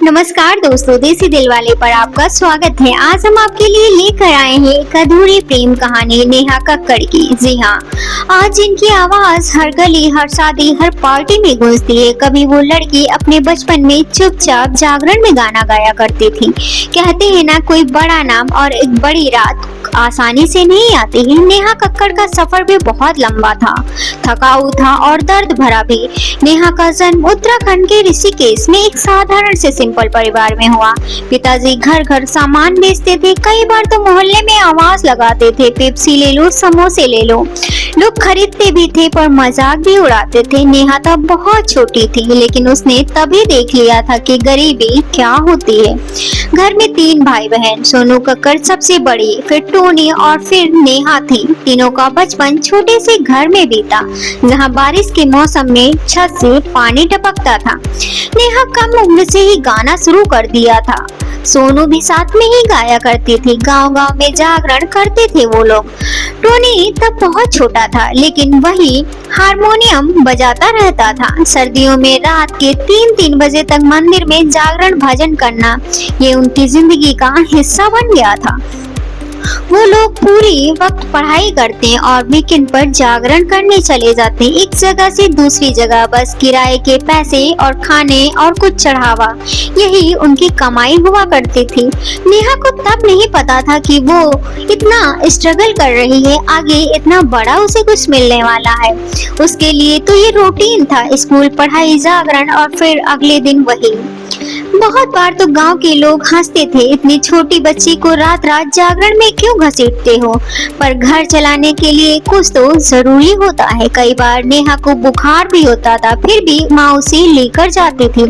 नमस्कार दोस्तों, देसी दिलवाले पर आपका स्वागत है। आज हम आपके लिए लेकर आए हैं एक अधूरी प्रेम कहानी नेहा कक्कड़ की। जी हाँ, आज जिनकी आवाज हर गली, हर शादी, हर पार्टी में गूंजती है। कभी वो लड़की अपने बचपन में चुपचाप जागरण में गाना गाया करती थी। कहते हैं ना, कोई बड़ा नाम और एक बड़ी रात आसानी से नहीं आती है। नेहा कक्कड़ का सफर भी बहुत लंबा था, थकाऊ था और दर्द भरा भी। नेहा का जन्म उत्तराखंड के ऋषिकेश में एक साधारण से सिंपल परिवार में हुआ। पिताजी घर घर सामान बेचते थे। कई बार तो मोहल्ले में आवाज लगाते थे, पेप्सी ले लो, समोसे ले लो। लोग खरीदते भी थे पर मजाक भी उड़ाते थे। नेहा तब बहुत छोटी थी, लेकिन उसने तभी देख लिया था कि गरीबी क्या होती है। घर में 3 भाई बहन, सोनू कक्कड़ सबसे बड़ी, फिर टोनी और फिर नेहा थी। तीनों का बचपन छोटे से घर में बीता, जहां बारिश के मौसम में छत से पानी टपकता था। नेहा कम उम्र से ही गाना शुरू कर दिया था। सोनू भी साथ में ही गाया करती थी। गांव-गांव में जागरण करते थे वो लोग। टोनी तब बहुत छोटा था, लेकिन वही हारमोनियम बजाता रहता था। सर्दियों में रात के 3-3 बजे तक मंदिर में जागरण भजन करना, ये उनकी जिंदगी का हिस्सा बन गया था। वो लोग पूरी वक्त पढ़ाई करते हैं और वीकेंड पर जागरण करने चले जाते हैं, एक जगह से दूसरी जगह। बस किराए के पैसे और खाने और कुछ चढ़ावा, यही उनकी कमाई हुआ करती थी। नेहा को तब नहीं पता था कि वो इतना स्ट्रगल कर रही है, आगे इतना बड़ा उसे कुछ मिलने वाला है। उसके लिए तो ये रूटीन था, स्कूल, पढ़ाई, जागरण और फिर अगले दिन वही। बहुत बार तो गांव के लोग हंसते थे, इतनी छोटी बच्ची को रात रात जागरण में क्यों घसीटते हो, पर घर चलाने के लिए कुछ तो जरूरी होता है। कई बार नेहा को बुखार भी होता था, फिर भी माँ उसे लेकर जाती थी।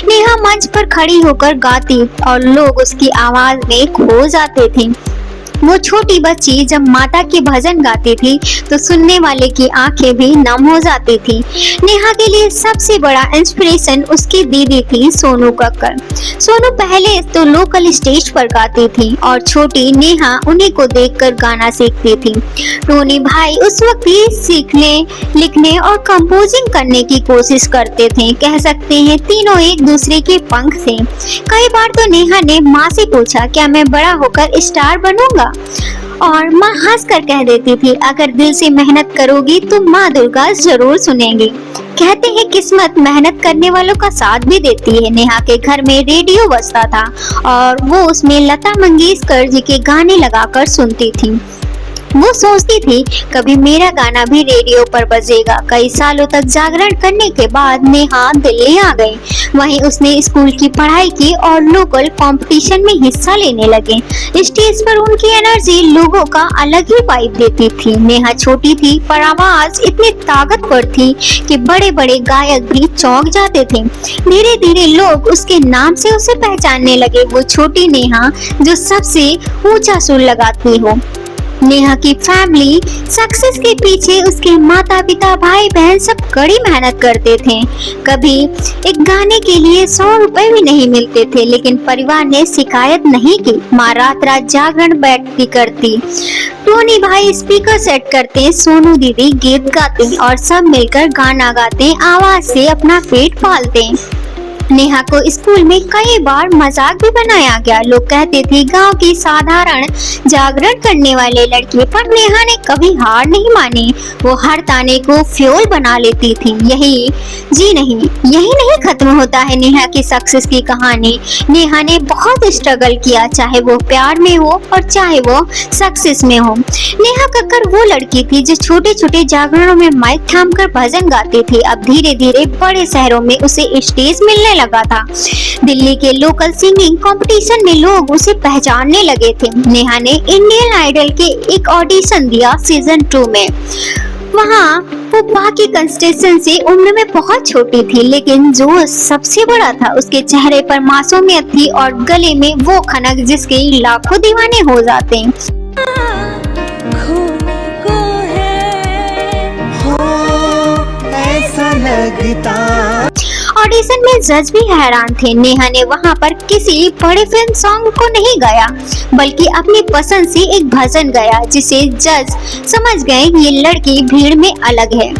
नेहा मंच पर खड़ी होकर गाती और लोग उसकी आवाज में खो जाते थे। वो छोटी बच्ची जब माता के भजन गाती थी तो सुनने वाले की आंखें भी नम हो जाती थी। नेहा के लिए सबसे बड़ा इंस्पिरेशन उसकी दीदी थी, सोनू कक्कड़। सोनू पहले तो लोकल स्टेज पर गाती थी और छोटी नेहा उन्हीं को देखकर गाना सीखती थी। टोनी भाई उस वक्त भी सीखने, लिखने और कंपोजिंग करने की कोशिश करते थे। कह सकते हैं तीनों एक दूसरे के पंख थे। कई बार तो नेहा ने माँ से पूछा, क्या मैं बड़ा होकर स्टार बनूंगा? और माँ हंस कर कह देती थी, अगर दिल से मेहनत करोगी तो माँ दुर्गा जरूर सुनेंगी। कहते हैं किस्मत मेहनत करने वालों का साथ भी देती है। नेहा के घर में रेडियो बजता था और वो उसमें लता मंगेशकर जी के गाने लगाकर सुनती थी। वो सोचती थी कभी मेरा गाना भी रेडियो पर बजेगा। कई सालों तक जागरण करने के बाद नेहा दिल्ली आ गई। वहीं उसने स्कूल की पढ़ाई की और लोकल कंपटीशन में हिस्सा लेने लगे। स्टेज पर उनकी एनर्जी लोगों का अलग ही वाइब देती थी। नेहा छोटी थी पर आवाज इतनी ताकतवर थी कि बड़े बड़े गायक भी चौंक जाते थे। धीरे धीरे लोग उसके नाम से उसे पहचानने लगे, वो छोटी नेहा जो सबसे ऊंचा सुर लगाती हो। नेहा की फैमिली सक्सेस के पीछे उसके माता पिता, भाई बहन सब कड़ी मेहनत करते थे। कभी एक गाने के लिए 100 रुपए भी नहीं मिलते थे, लेकिन परिवार ने शिकायत नहीं की। माँ रात रात जागरण बैठती करती, टोनी भाई स्पीकर सेट करते, सोनू दीदी गीत गाते और सब मिलकर गाना गाते, आवाज से अपना पेट पालते। नेहा को स्कूल में कई बार मजाक भी बनाया गया। लोग कहते थे गांव की साधारण जागरण करने वाले लड़की, पर नेहा ने कभी हार नहीं मानी। वो हर ताने को फ्यूल बना लेती थी। यही नहीं खत्म होता है नेहा की सक्सेस की कहानी। नेहा ने बहुत स्ट्रगल किया, चाहे वो प्यार में हो और चाहे वो सक्सेस में हो। नेहा कक्कड़ वो लड़की थी जो छोटे छोटे जागरणों में माइक थामकर भजन गाती थी। अब धीरे धीरे बड़े शहरों में उसे स्टेज मिलने लगा था। दिल्ली के लोकल सिंगिंग कंपटीशन में लोग उसे पहचानने लगे थे। नेहा ने इंडियन आइडल के एक ऑडिशन दिया सीजन 2 में। वहाँ वो बाकी कंटेस्टेंट से उम्र में बहुत छोटी थी, लेकिन जो सबसे बड़ा था उसके चेहरे पर मासूमियत थी और गले में वो खनक जिसके लाखों दीवाने हो जाते हैं। ऑडिशन में जज भी हैरान थे। नेहा ने वहाँ पर किसी बड़े फिल्म सॉन्ग को नहीं गाया, बल्कि अपनी पसंद से एक भजन गाया, जिसे जज समझ गए ये लड़की भीड़ में अलग है।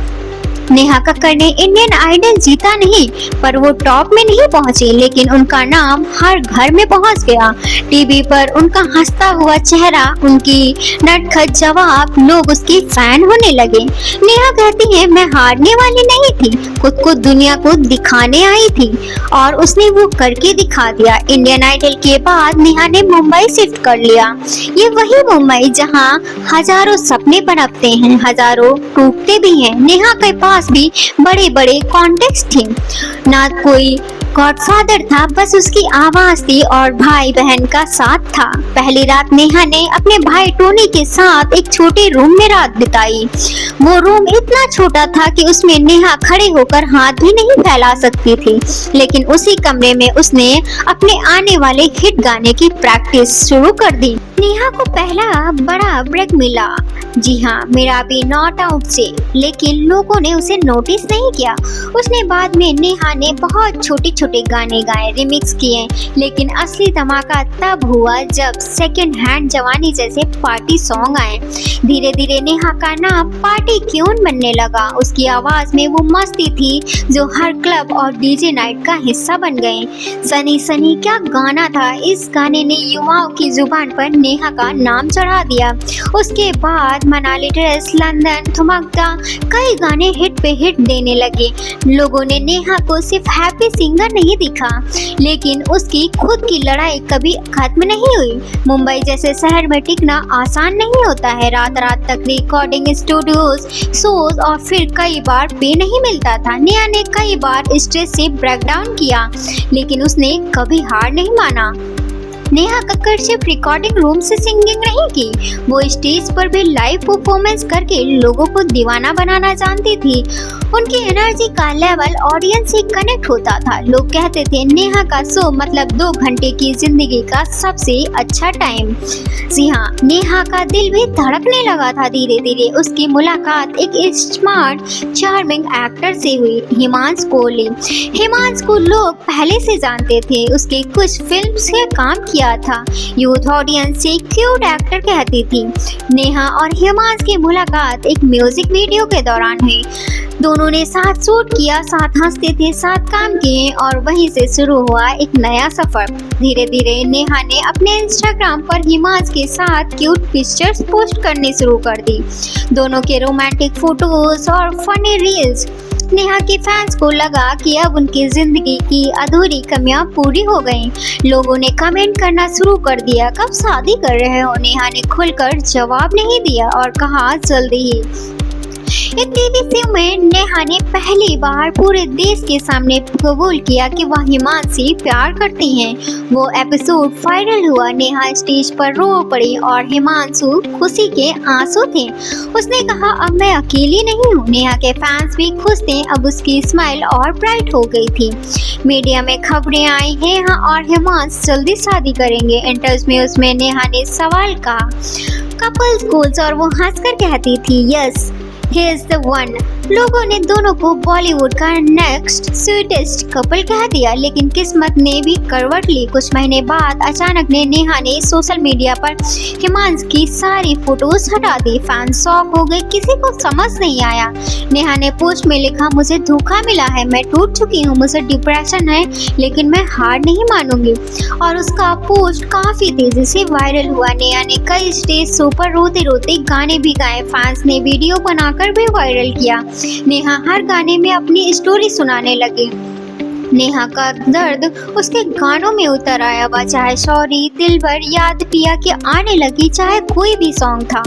नेहा कक्कड़ ने इंडियन आइडल जीता नहीं, पर वो टॉप में नहीं पहुंची, लेकिन उनका नाम हर घर में पहुंच गया। टीवी पर उनका हंसता हुआ चेहरा, उनकी नटखट जवाब, लोग उसकी फैन होने लगे। नेहा कहती है, मैं हारने वाली नहीं थी, खुद को दुनिया को दिखाने आई थी और उसने वो करके दिखा दिया। इंडियन आइडल के बाद नेहा ने मुंबई शिफ्ट कर लिया। ये वही मुंबई जहां हजारों सपने पनपते हैं, हजारों टूटते भी हैं। नेहा के पास भी बड़े बड़े कॉन्टेक्स्ट थे, ना कोई गॉडफादर था, बस उसकी आवाज थी और भाई बहन का साथ था। पहली रात नेहा ने अपने भाई टोनी के साथ एक छोटे रूम में रात बिताई। वो रूम इतना छोटा था कि उसमें नेहा खड़े होकर हाथ भी नहीं फैला सकती थी, लेकिन उसी कमरे में उसने अपने आने वाले हिट गाने की प्रैक्टिस शुरू कर दी। नेहा को पहला बड़ा ब्रेक मिला, जी हाँ, मेरा भी नॉट आउट से, लेकिन लोगों ने उसे नोटिस नहीं किया। उसने बाद में नेहा ने बहुत छोटे छोटे गाने गाए, रिमिक्स किए, लेकिन असली धमाका तब हुआ जब सेकंड हैंड जवानी जैसे पार्टी सॉन्ग आए। धीरे धीरे नेहा का नाम पार्टी क्यून बनने लगा। उसकी आवाज में वो मस्ती थी जो हर क्लब और डीजे नाइट का हिस्सा बन गए। सनी सनी क्या गाना था, इस गाने ने युवाओं की जुबान पर नेहा का नाम चढ़ा दिया। उसके बाद मनाली ड्रेस, लंदन, थुमकदा, कई गाने हिट पे हिट देने लगे। लोगों ने नेहा को सिर्फ हैप्पी सिंगर नहीं देखा, लेकिन उसकी खुद की लड़ाई कभी खत्म नहीं हुई। मुंबई जैसे शहर में टिकना आसान नहीं होता है। रात रात तक रिकॉर्डिंग स्टूडियोज, शोज और फिर कई बार पे नहीं मिलता था। नेहा ने कई बार स्टेज से ब्रेकडाउन किया, लेकिन उसने कभी हार नहीं माना। नेहा कक्कड़ सिर्फ रिकॉर्डिंग रूम से सिंगिंग नहीं की, वो स्टेज पर भी लाइव परफॉर्मेंस करके लोगों को दीवाना बनाना जानती थी। उनकी एनर्जी का लेवल ऑडियंस से कनेक्ट होता था। लोग कहते थे नेहा का शो मतलब 2 घंटे की जिंदगी का सबसे अच्छा टाइम। जी हाँ, नेहा का दिल भी धड़कने लगा था। धीरे धीरे उसकी मुलाकात एक स्मार्ट चार्मिंग एक्टर से हुई, हिमांशु कोहली। हिमांशु को लोग पहले से जानते थे, उसके कुछ फिल्म से काम किया था। यूथ ऑडियंस से क्यूट एक्टर कहती थी। नेहा और हिमांशु की मुलाकात एक म्यूजिक वीडियो के दौरान हुई। दोनों ने साथ शूट किया, साथ हंसते थे, साथ काम किए और वहीं से शुरू हुआ एक नया सफर। धीरे धीरे नेहा ने अपने इंस्टाग्राम पर हिमांशु के साथ क्यूट पिक्चर्स पोस्ट करने शुरू कर दी, दोनों के रोमांटिक फोटोज और फनी रील्स। नेहा के फैंस को लगा कि अब उनकी जिंदगी की अधूरी कमियां पूरी हो गईं। लोगों ने कमेंट करना शुरू कर दिया, कब शादी कर रहे हो? नेहा ने खुलकर जवाब नहीं दिया और कहा जल्दी ही। एक टीवी शो में नेहा ने पहली बार पूरे देश के सामने कबूल किया कि वह हिमांशु से प्यार करती हैं। वो एपिसोड वायरल हुआ। नेहा स्टेज पर रो पड़ी और हिमांशु खुशी के आंसू थे। उसने कहा, अब मैं अकेली नहीं हूँ। नेहा के फैंस भी खुश थे, अब उसकी स्माइल और ब्राइट हो गई थी। मीडिया में खबरें आई, नेहा और हिमांशु जल्दी शादी करेंगे। इंटरव्यू में नेहा ने सवाल कहा, कपल्स गोल्स, और वो हंसकर कहती थी, yes he is the one। लोगों ने दोनों को बॉलीवुड का नेक्स्ट स्वीटेस्ट कपल कह दिया, लेकिन किस्मत ने भी करवट ली। कुछ महीने बाद अचानक नेहा ने सोशल मीडिया पर हिमांशु की सारी फोटोज हटा दी। फैंस शॉक हो गए, किसी को समझ नहीं आया। नेहा ने पोस्ट में लिखा, मुझे धोखा मिला है, मैं टूट चुकी हूँ, मुझे डिप्रेशन है, लेकिन मैं हार नहीं मानूंगी। और उसका पोस्ट काफी तेजी से वायरल हुआ। नेहा ने कई स्टेज शो पर रोते रोते गाने भी गाए। फैंस ने वीडियो बनाकर भी वायरल किया। नेहा हर गाने में अपनी स्टोरी सुनाने लगी। नेहा का दर्द उसके गानों में उतर आया। वह चाहे सॉरी, दिलबर, याद पिया के आने लगी, चाहे कोई भी सॉन्ग था,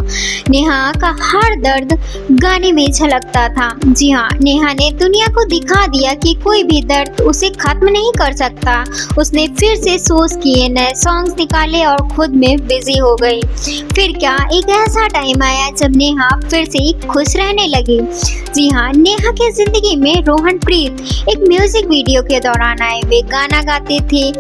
नेहा का हर दर्द गाने में झलकता था। जी हाँ, नेहा ने दुनिया को दिखा दिया कि कोई भी दर्द उसे खत्म नहीं कर सकता। उसने फिर से शोज किए, नए सॉन्ग्स निकाले और खुद में बिजी हो गई। फिर क्या, एक ऐसा टाइम आया जब नेहा फिर से खुश रहने लगी। जी हाँ, नेहा की जिंदगी में रोहन प्रीत एक म्यूजिक वीडियो के दौरान आए। वे गाना गाते थे,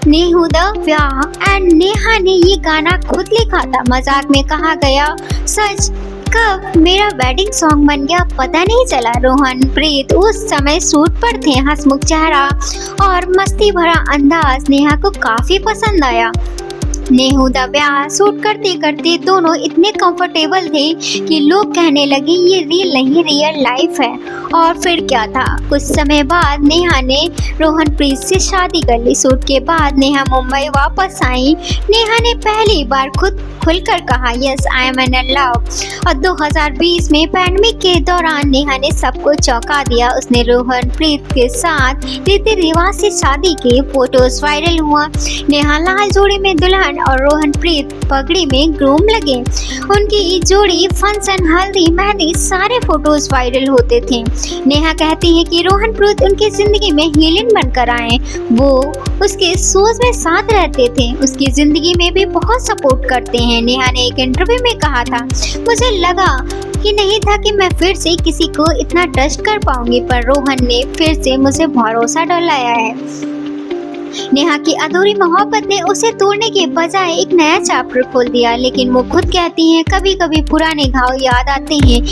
नेहू द व्याह, एंड नेहा ने ये गाना खुद लिखा था। मजाक में कहा गया, सच कब मेरा वेडिंग सॉन्ग बन गया पता नहीं चला। रोहन प्रीत उस समय शूट पर थे। हंसमुख चेहरा और मस्ती भरा अंदाज नेहा को काफी पसंद आया। नेहा दा ब्याह शूट करते करते दोनों इतने कंफर्टेबल थे कि लोग कहने लगे ये रील नहीं रियल लाइफ है। और फिर क्या था, कुछ समय बाद नेहा ने रोहनप्रीत से शादी कर ली। शूट के बाद नेहा मुंबई वापस आई। नेहा ने पहली बार खुद खुलकर कहा yes I am in love. और 2020 में पैंडेमिक के दौरान नेहा ने सबको चौंका दिया। उसने रोहनप्रीत के साथ रीति रिवाज से शादी की फोटोज वायरल हुआ। नेहा लाल जोड़ी में दुल्हन और रोहनप्रीत पगड़ी में ग्रूम लगे। उनकी जोड़ी फंक्शन, हल्दी, मेहंदी सारे फोटोज वायरल होते थे। नेहा कहती है कि रोहनप्रीत उनकी जिंदगी में हीलिंग बनकर आए। वो उसके सोच में साथ रहते थे, उसकी जिंदगी में भी बहुत सपोर्ट करते हैं। नेहा ने एक इंटरव्यू में कहा था मुझे लगा कि नहीं था कि मैं फिर से किसी को इतना ट्रस्ट कर पाऊंगी, पर रोहन ने फिर से मुझे भरोसा दिलाया है। नेहा की अधूरी मोहब्बत ने उसे तोड़ने के बजाय एक नया चैप्टर खोल दिया। लेकिन वो खुद कहती हैं कभी कभी पुराने घाव याद आते हैं।